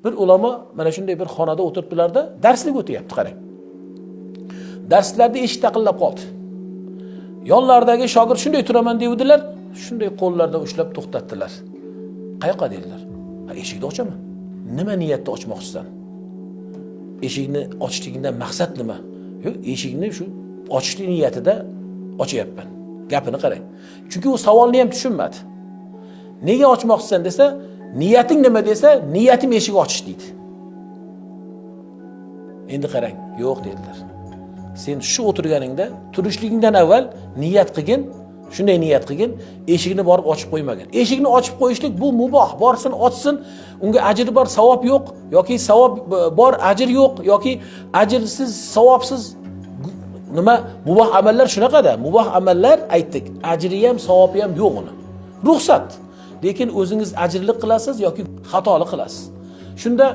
Bir ulamo mana shunday bir xonada o'tiribdilarda, darslik o'tyapti, qarang. Darslarda eshik taqillab qoldi. Yonlaridagi shogird shunday turaman deydilar, shunday qo'llardan ushlab to'xtatdilar. Qayoqqa dedilar? Ha, eshikni ochaman. Nima niyatda ochmoqchisan? Eshikni ochishligingdan maqsad nima? Yo'q, eshikni shu ochishlik niyatida ochyapman. Gapini qarang. Chunki u savolni ham tushunmadi. Nega ochmoqchisan desa, niyating nima desa, niyatim eshik ochish deydi. Endi qarang, yo'q dedilar. Sen shu o'tirganingda turishligingdan avval niyat qilgin, shunday niyat qilgin, eshikni borib ochib qo'ymagin. Eshikni ochib qo'yishlik bu muboh, borsin, ochsin, unga ajri bor, savob yo'q, yoki savob bor, ajr yo'q, yoki ajrsiz, savobsiz nima muboh amallar shunaqada. Muboh amallar aytdik, ajri ham, savobi ham yo'q uni. Ruxsat. Lekin o'zingiz ajrlik qilasiz yoki xatolik qilasiz. Shunda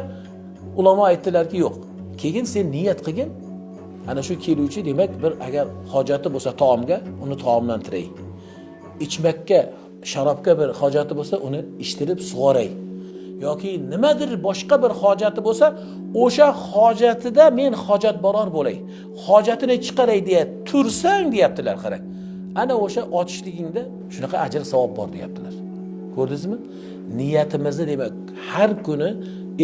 ulamo aytdilarki, yo'q. Keyin sen niyat qilgin. Ana shu keluvchi demak bir agar hojati bo'lsa taomga, uni taomlantiray. Ichmakka, sharobga bir hojati bo'lsa, uni ishtirib sug'oray. Yoki nimadir boshqa bir hojati bo'lsa, o'sha hojatida men hojatboror bo'lay. Hojatini chiqaray deya tursang deyaptilar, qarang. Ana o'sha ochishligingda shunaqa ajr savob bor deyaptilar. Ko'rdingizmi? Niyatimizni demak har kuni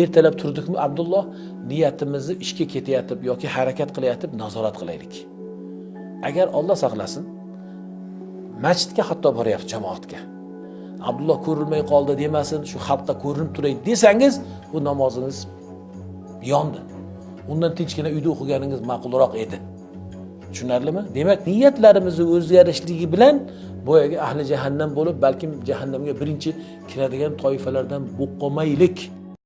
ertalab turdikmi Abdulloh, niyatimizni ishga ketayotib yoki harakat qilayotib nazorat qilaylik. Agar Alloh saqlasin, masjidga hatto boryapti jamoatga. Abdulloh ko'rilmay qoldi demasin, shu xalqqa ko'rinib turay desangiz, bu namozingiz yondi. Undan tinchgina uyda o'qiganingiz ma'qulroq edi. Tushunarlimi? Demak, niyatlarimizni o'zgarishligi bilan boyaga ahli jahannam bo'lib, balkim jahannamga birinchi kiradigan toifalardan bo'lib qolmaylik.